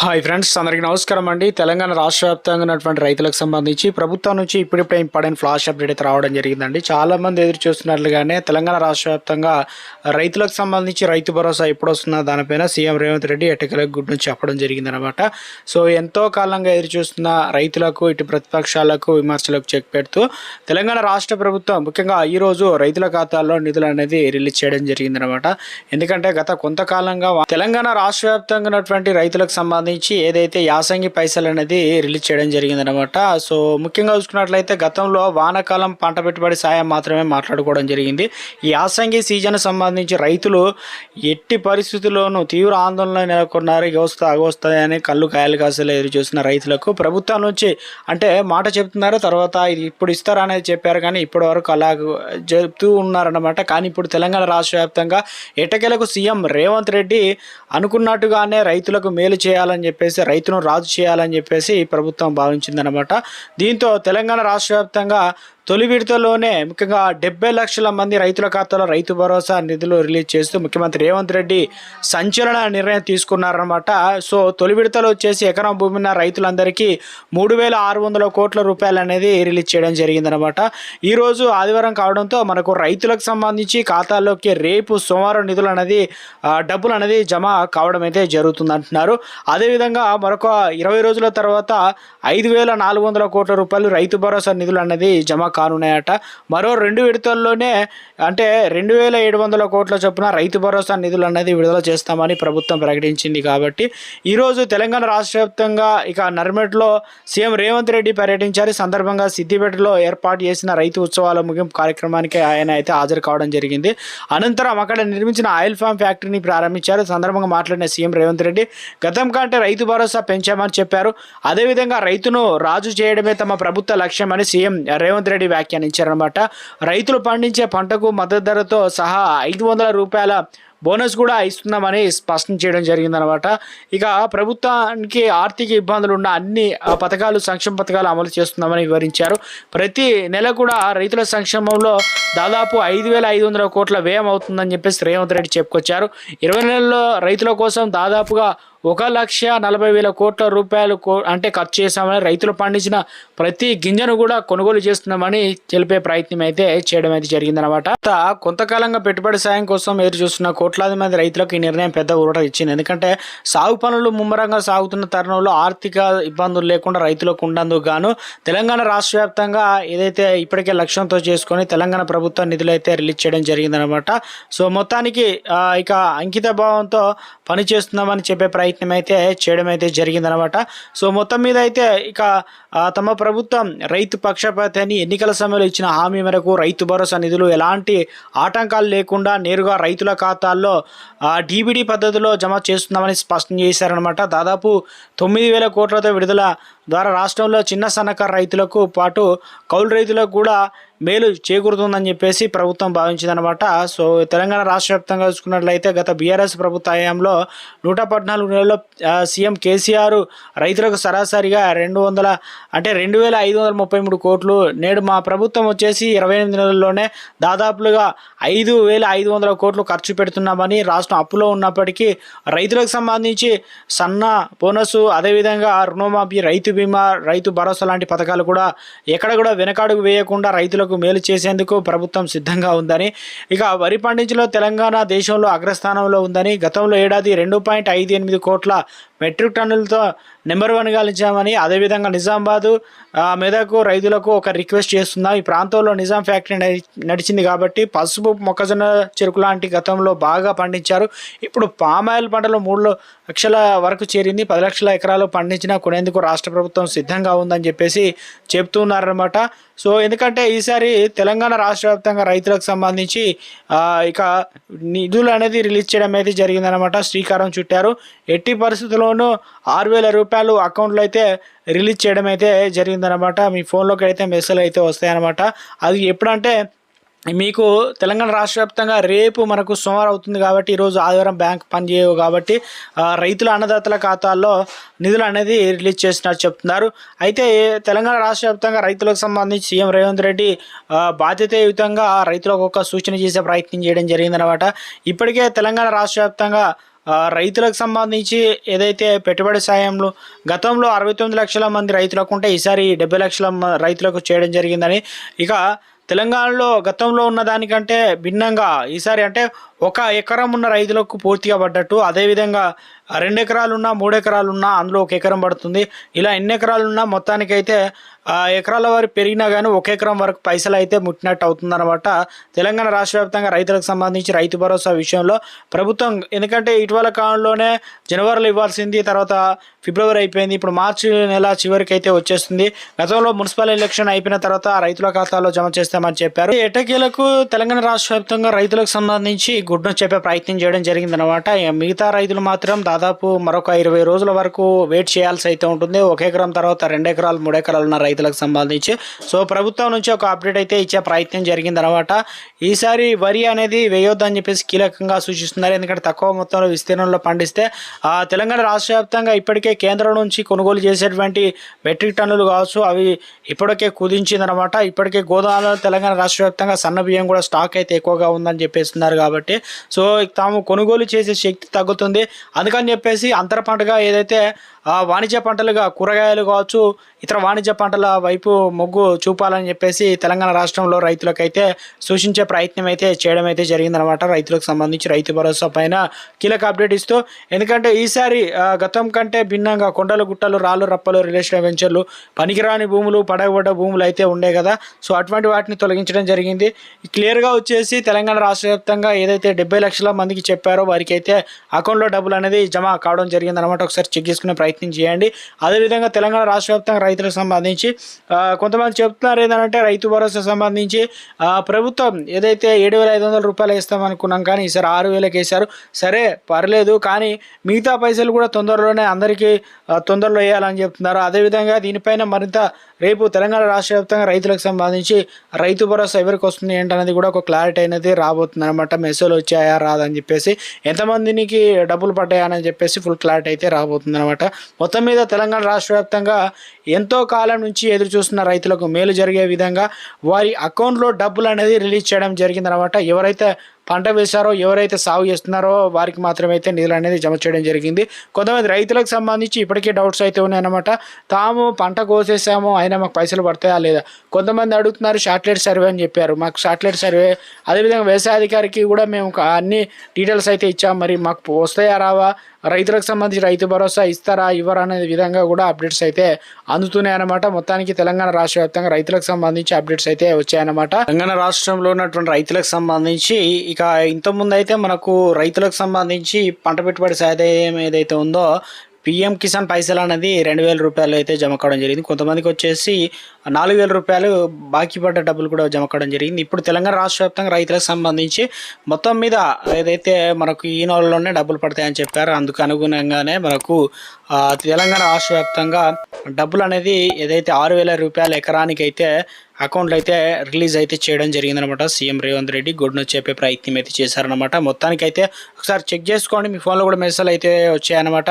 Hi friends, అందరికీ నమస్కారం అండి. తెలంగాణ రాష్ట్ర వ్యాప్తంగా ఉన్నటువంటి రైతులకు సంబంధించి ప్రభుత్వం నుంచి ఇప్పుడిప్పుడే ఇంపార్టెంట్ ఫ్లాష్ అప్డేట్ అయితే రావడం జరిగిందండి. చాలామంది ఎదురు చూస్తున్నట్లుగానే తెలంగాణ రాష్ట్ర వ్యాప్తంగా రైతులకు సంబంధించి రైతు భరోసా ఎప్పుడు వస్తుందో దానిపైన సీఎం రేవంత్ రెడ్డి ఎట్టకేలకు గుడ్ నుంచి చెప్పడం జరిగిందనమాట. సో ఎంతో కాలంగా ఎదురు చూస్తున్న రైతులకు, ఇటు ప్రతిపక్షాలకు, విమర్శలకు చెక్ పెడుతూ తెలంగాణ రాష్ట్ర ప్రభుత్వం ముఖ్యంగా ఈరోజు రైతుల ఖాతాల్లో నిధులు అనేది రిలీజ్ చేయడం జరిగిందనమాట. ఎందుకంటే గత కొంతకాలంగా తెలంగాణ రాష్ట్ర వ్యాప్తంగా ఉన్నటువంటి రైతులకు సంబంధించి ఏదైతే యాసంగి పైసలు అనేది రిలీజ్ చేయడం జరిగిందనమాట. సో ముఖ్యంగా చూసుకున్నట్లయితే గతంలో వానాకాలం పంట పెట్టుబడి సాయం మాత్రమే మాట్లాడుకోవడం జరిగింది. ఈ యాసంగి సీజన్ సంబంధించి రైతులు ఎట్టి పరిస్థితుల్లోనూ తీవ్ర ఆందోళన నెలకొన్నారు. వస్తాయని కళ్ళు కాయలు కాసేలా ఎదురు చూసిన రైతులకు ప్రభుత్వం నుంచి అంటే మాట చెప్తున్నారు, తర్వాత ఇది ఇప్పుడు ఇస్తారా అనేది చెప్పారు, కానీ ఇప్పటి వరకు అలా చెప్తూ ఉన్నారన్నమాట. కానీ ఇప్పుడు తెలంగాణ రాష్ట్ర వ్యాప్తంగా ఎట్టకేలకు సీఎం రేవంత్ రెడ్డి అనుకున్నట్టుగానే రైతులకు మేలు చేయాలని చెప్పేసి, రైతును రాజు చేయాలని చెప్పేసి ప్రభుత్వం భావించిందనమాట. దీంతో తెలంగాణ రాష్ట్ర వ్యాప్తంగా తొలి విడతలోనే ముఖ్యంగా 70 లక్షల మంది రైతుల ఖాతాలో రైతు భరోసా నిధులు రిలీజ్ చేస్తూ ముఖ్యమంత్రి రేవంత్ రెడ్డి సంచలన నిర్ణయం తీసుకున్నారన్నమాట. సో తొలి విడతలో వచ్చేసి ఎకరం భూమి ఉన్న రైతులందరికీ 3,600 కోట్ల రూపాయలు అనేది రిలీజ్ చేయడం జరిగిందనమాట. ఈరోజు ఆదివారం కావడంతో మనకు రైతులకు సంబంధించి ఖాతాల్లోకి రేపు సోమవారం నిధులు అనేది డబ్బులు అనేది జమ కావడం అయితే జరుగుతుంది అంటున్నారు. అదేవిధంగా మరొక 20 రోజుల తర్వాత 5,400 కోట్ల రూపాయలు రైతు భరోసా నిధులు అనేది జమ కానున్నాయట. మరో 2 విడతల్లోనే అంటే 2,700 కోట్ల చొప్పున రైతు భరోసా నిధులు అనేది విడుదల చేస్తామని ప్రభుత్వం ప్రకటించింది. కాబట్టి ఈరోజు తెలంగాణ రాష్ట్ర వ్యాప్తంగా ఇక నర్మెట్లో సీఎం రేవంత్ రెడ్డి పర్యటించారు. సందర్భంగా సిద్దిపేటలో ఏర్పాటు చేసిన రైతు ఉత్సవాల ముగింపు కార్యక్రమానికి ఆయన అయితే హాజరు కావడం జరిగింది. అనంతరం అక్కడ నిర్మించిన ఆయిల్ ఫామ్ ఫ్యాక్టరీని ప్రారంభించారు. సందర్భంగా మాట్లాడిన సీఎం రేవంత్ రెడ్డి గతం కంటే రైతు భరోసా పెంచామని చెప్పారు. అదేవిధంగా రైతును రాజు చేయడమే తమ ప్రభుత్వ లక్ష్యమని సీఎం రేవంత్ రెడ్డి వ్యాఖ్యానించారన్నమాట. రైతులు పండించే పంటకు మద్దతు ధరతో సహా 500 రూపాయల బోనస్ కూడా ఇస్తున్నామని స్పష్టం చేయడం జరిగిందనమాట. ఇక ప్రభుత్వానికి ఆర్థిక ఇబ్బందులు ఉన్న అన్ని పథకాలు, సంక్షేమ పథకాలు అమలు చేస్తున్నామని వివరించారు. ప్రతి నెల కూడా రైతుల సంక్షేమంలో దాదాపు 5,500 కోట్ల వ్యయం అవుతుందని చెప్పేసి రేవంత్ రెడ్డి చెప్పుకొచ్చారు. 20 నెలల్లో రైతుల కోసం దాదాపుగా 1,40,000 కోట్ల రూపాయలు అంటే ఖర్చు చేశామని, రైతులు పండించిన ప్రతి గింజను కూడా కొనుగోలు చేస్తున్నామని తెలిపే ప్రయత్నం అయితే చేయడం అయితే జరిగిందనమాట. కొంతకాలంగా పెట్టుబడి సాయం కోసం ఎదురు చూస్తున్న కోట్లాది మంది రైతులకు ఈ నిర్ణయం పెద్ద ఊరట ఇచ్చింది. ఎందుకంటే సాగు పనులు ముమ్మరంగా సాగుతున్న తరుణంలో ఆర్థిక ఇబ్బందులు లేకుండా రైతులకు ఉండేందుకు గాను తెలంగాణ రాష్ట్ర వ్యాప్తంగా ఏదైతే ఇప్పటికే లక్ష్యంతో చేసుకొని తెలంగాణ ప్రభుత్వం నిధులు అయితే రిలీజ్ చేయడం జరిగిందనమాట. సో మొత్తానికి ఇక అంకిత భావంతో పనిచేస్తున్నామని చెప్పే ప్రయత్నం అయితే చేయడం అయితే జరిగిందనమాట. సో మొత్తం మీద అయితే ఇక తమ ప్రభుత్వం రైతు పక్షపాతి అని ఎన్నికల సమయంలో ఇచ్చిన హామీ మేరకు రైతు భరోసా నిధులు ఎలాంటి ఆటంకాలు లేకుండా నేరుగా రైతుల ఖాతాల్లో డీబీడీ పద్ధతిలో జమ చేస్తున్నామని స్పష్టం చేశారనమాట. దాదాపు 9,000 కోట్లతో విడుదల ద్వారా రాష్ట్రంలో చిన్న సన్నకారు రైతులకు పాటు కౌలు రైతులకు కూడా మేలు చేకూరుతుందని చెప్పేసి ప్రభుత్వం భావించిందనమాట. సో తెలంగాణ రాష్ట్ర వ్యాప్తంగా చూసుకున్నట్లయితే గత బీఆర్ఎస్ ప్రభుత్వ హయాంలో 114 నెలల్లో సీఎం కేసీఆర్ రైతులకు సరాసరిగా 2,533 కోట్లు, నేడు మా ప్రభుత్వం వచ్చేసి 28 నెలల్లోనే దాదాపుగా 5,500 కోట్లు ఖర్చు పెడుతున్నామని, రాష్ట్రం అప్పులో ఉన్నప్పటికీ రైతులకు సంబంధించి సన్న బోనస్, అదేవిధంగా రుణమాఫీ, రైతు బీమా, రైతు భరోసా లాంటి పథకాలు కూడా ఎక్కడ కూడా వెనకాడుగు వేయకుండా రైతులకు మేలు చేసేందుకు ప్రభుత్వం సిద్ధంగా ఉందని, ఇక వరి పండించలో తెలంగాణ దేశంలో అగ్రస్థానంలో ఉందని, గతంలో ఏడాది 2.58 కోట్ల మెట్రిక్ టన్నులతో నెంబర్ 1గా నిలిచామని, అదేవిధంగా నిజామాబాదు, మెదకు రైతులకు ఒక రిక్వెస్ట్ చేస్తున్నాం. ఈ ప్రాంతంలో నిజాం ఫ్యాక్టరీ నడిచింది కాబట్టి పసుపు, మొక్కజొన్న, చెరుకు లాంటి గతంలో బాగా పండించారు. ఇప్పుడు పామాయిల్ పంటలో 3 లక్షల వరకు చేరింది. 10 లక్షల ఎకరాలు పండించినా కొనేందుకు రాష్ట్ర ప్రభుత్వం సిద్ధంగా ఉందని చెప్పేసి చెప్తున్నారన్నమాట. సో ఎందుకంటే ఈసారి తెలంగాణ రాష్ట్ర వ్యాప్తంగా రైతులకు సంబంధించి ఇక నిధులు అనేది రిలీజ్ చేయడం అయితే జరిగిందనమాట. శ్రీకారం చుట్టారు. ఎట్టి పరిస్థితుల్లోనూ 6,000 రూపాయలు అకౌంట్లో అయితే రిలీజ్ చేయడం అయితే జరిగిందనమాట. మీ ఫోన్లోకి అయితే మెసేజ్ అయితే వస్తాయన్నమాట. అది ఎప్పుడంటే మీకు తెలంగాణ రాష్ట్ర వ్యాప్తంగా రేపు మనకు సోమవారం అవుతుంది కాబట్టి, ఈరోజు ఆదివారం బ్యాంక్ పనిచేయవు కాబట్టి రైతుల అన్నదాతల ఖాతాల్లో నిధులు అనేది రిలీజ్ చేసినట్టు చెప్తున్నారు. అయితే తెలంగాణ రాష్ట్ర వ్యాప్తంగా రైతులకు సంబంధించి సీఎం రేవంత్ రెడ్డి బాధ్యతాయుతంగా రైతులకు ఒక సూచన చేసే ప్రయత్నం చేయడం జరిగిందనమాట. ఇప్పటికే తెలంగాణ రాష్ట్ర వ్యాప్తంగా రైతులకు సంబంధించి ఏదైతే పెట్టుబడి సాయంలో గతంలో 69 లక్షల మంది రైతులకు ఉంటే ఈసారి 70 లక్షల రైతులకు చేయడం జరిగిందని, ఇక తెలంగాణలో గతంలో ఉన్న దానికంటే భిన్నంగా ఈసారి అంటే 1 ఎకరం ఉన్న రైతులకు పూర్తిగా పడ్డట్టు, అదేవిధంగా 2 ఎకరాలున్నా 3 ఎకరాలున్నా అందులో 1 ఎకరం పడుతుంది. ఇలా ఎన్ని ఎకరాలున్నా మొత్తానికైతే ఎకరాల వారి పెరిగినా కానీ 1 ఎకరం వరకు పైసలు అయితే ముట్టినట్టు అవుతుందన్నమాట. తెలంగాణ రాష్ట్ర వ్యాప్తంగా రైతులకు సంబంధించి రైతు భరోసా విషయంలో ప్రభుత్వం, ఎందుకంటే ఇటీవల కాలంలోనే జనవరిలో ఇవ్వాల్సింది, తర్వాత ఫిబ్రవరి అయిపోయింది, ఇప్పుడు మార్చి నెల చివరికి అయితే వచ్చేస్తుంది. గతంలో మున్సిపల్ ఎలక్షన్ అయిపోయిన తర్వాత రైతుల ఖాతాలో జమ చేస్తామని చెప్పారు. ఎటకేలకు తెలంగాణ రాష్ట్ర వ్యాప్తంగా రైతులకు సంబంధించి గుడ్ను చెప్పే ప్రయత్నం చేయడం జరిగిందనమాట. మిగతా రైతులు మాత్రం దాదాపు మరొక 20 రోజుల వరకు వెయిట్ చేయాల్సి అయితే ఉంటుంది. 1 ఎకరం తర్వాత 2 ఎకరాలు 3 ఎకరాలు ఉన్న రైతులకు సంబంధించి. సో ప్రభుత్వం నుంచి ఒక అప్డేట్ అయితే ఇచ్చే ప్రయత్నం జరిగిందనమాట. ఈసారి వరి అనేది వేయొద్దని చెప్పేసి కీలకంగా సూచిస్తున్నారు. ఎందుకంటే తక్కువ మొత్తంలో విస్తీర్ణంలో పండిస్తే తెలంగాణ రాష్ట్ర వ్యాప్తంగా ఇప్పటికే కేంద్రం నుంచి కొనుగోలు చేసేటువంటి మెట్రిక్ టన్నులు కావచ్చు అవి ఇప్పటికే కుదించిందనమాట. ఇప్పటికే గోదావరిలో తెలంగాణ రాష్ట్ర వ్యాప్తంగా సన్న బియ్యం కూడా స్టాక్ అయితే ఎక్కువగా ఉందని చెప్పేస్తున్నారు. కాబట్టి సో తాము కొనుగోలు చేసే శక్తి తగ్గుతుంది. అందుకని చెప్పేసి అంతర పంటగా ఏదైతే వాణిజ్య పంటలుగా కూరగాయలు కావచ్చు ఇతర వాణిజ్య పంటల వైపు మొగ్గు చూపాలని చెప్పేసి తెలంగాణ రాష్ట్రంలో రైతులకైతే సూచించే ప్రయత్నం అయితే చేయడం అయితే జరిగిందనమాట. రైతులకు సంబంధించి రైతు భరోసా పైన కీలక అప్డేట్ ఇస్తూ, ఎందుకంటే ఈసారి గతం కంటే భిన్నంగా కొండలు గుట్టలు రాళ్ళు రప్పలు రిలేషన్ వెంచర్లు పనికిరాని భూములు పడగబడ్డ భూములు అయితే ఉండే కదా. సో అటువంటి వాటిని తొలగించడం జరిగింది. క్లియర్గా వచ్చేసి తెలంగాణ రాష్ట్ర వ్యాప్తంగా ఏదైతే 70 లక్షల మందికి చెప్పారో వారికి అయితే అకౌంట్లో డబ్బులు అనేది జమ కావడం జరిగిందనమాట. ఒకసారి చెక్ చేసుకునే ప్రయత్నం చేయండి. అదేవిధంగా తెలంగాణ రాష్ట్ర వ్యాప్తంగా రైతులకు సంబంధించి కొంతమంది చెప్తున్నారు ఏంటంటే రైతు భరోసా సంబంధించి ప్రభుత్వం ఏదైతే 7,500 రూపాయలు వేస్తామనుకున్నాం కానీ ఈసారి 6,000కి వేశారు. సరే పర్లేదు, కానీ మిగతా పైసలు కూడా తొందరలోనే అందరికీ తొందరలో వేయాలని చెప్తున్నారు. అదేవిధంగా దీనిపైన మరింత రేపు తెలంగాణ రాష్ట్ర వ్యాప్తంగా రైతులకు సంబంధించి రైతు భరోసా ఎవరికి వస్తుంది ఏంటనేది కూడా ఒక క్లారిటీ అనేది రాబోతుంది అనమాట. మెసేజ్లు వచ్చాయా రాదని చెప్పేసి, ఎంతమందికి డబ్బులు పడ్డాయని చెప్పేసి ఫుల్ క్లారిటీ అయితే రాబోతుంది అనమాట. మొత్తం మీద తెలంగాణ రాష్ట్ర వ్యాప్తంగా ఎంతో కాలం నుంచి ఎదురు చూస్తున్న రైతులకు మేలు జరిగే విధంగా వారి అకౌంట్లో డబ్బులు అనేది రిలీజ్ చేయడం జరిగిందనమాట. ఎవరైతే పంట వేశారో ఎవరైతే సాగు చేస్తున్నారో వారికి మాత్రమే అయితే నిధులు అనేది జమ చేయడం జరిగింది. కొంతమంది రైతులకు సంబంధించి ఇప్పటికే డౌట్స్ అయితే ఉన్నాయన్నమాట. తాము పంట కోసేసాము అయినా మాకు పైసలు పడతాయా లేదా. కొంతమంది అడుగుతున్నారు శాటిలైట్ సర్వే అని చెప్పారు. మాకు శాటిలైట్ సర్వే, అదేవిధంగా వ్యవసాయ అధికారికి కూడా మేము అన్ని డీటెయిల్స్ అయితే ఇచ్చాము. మరి మాకు వస్తాయా రావా, రైతులకు సంబంధించి రైతు భరోసా ఇస్తారా ఇవ్వరా అనే విధంగా కూడా అప్డేట్స్ అయితే అందుతున్నాయి అన్నమాట. మొత్తానికి తెలంగాణ రాష్ట్ర వ్యాప్తంగా రైతులకు సంబంధించి అప్డేట్స్ అయితే వచ్చాయన్నమాట. తెలంగాణ రాష్ట్రంలో ఉన్నటువంటి రైతులకు సంబంధించి ఇక ఇంతకుముందు అయితే మనకు రైతులకు సంబంధించి పంట పెట్టుబడి సాయం ఏదైతే ఉందో పిఎం కిసాన్ పైసలు అనేది 2,000 రూపాయలు అయితే జమ కావడం జరిగింది. కొంతమందికి వచ్చేసి 4,000 రూపాయలు బాకీ పడ్డ డబ్బులు కూడా జమ కావడం జరిగింది. ఇప్పుడు తెలంగాణ రాష్ట్ర వ్యాప్తంగా రైతులకు సంబంధించి మొత్తం మీద ఏదైతే మనకు ఈ నెలలోనే డబ్బులు పడతాయని చెప్పారు. అందుకు అనుగుణంగానే మనకు తెలంగాణ రాష్ట్ర వ్యాప్తంగా డబ్బులు అనేది ఏదైతే 6,000 రూపాయల ఎకరానికి అయితే అకౌంట్లో అయితే రిలీజ్ అయితే చేయడం జరిగిందనమాట. సీఎం రేవంత్ రెడ్డి గొడ్ను చెప్పే ప్రయత్నం అయితే చేశారనమాట. మొత్తానికి అయితే ఒకసారి చెక్ చేసుకోండి, మీ ఫోన్లో కూడా మెసేజ్ అయితే వచ్చాయన్నమాట.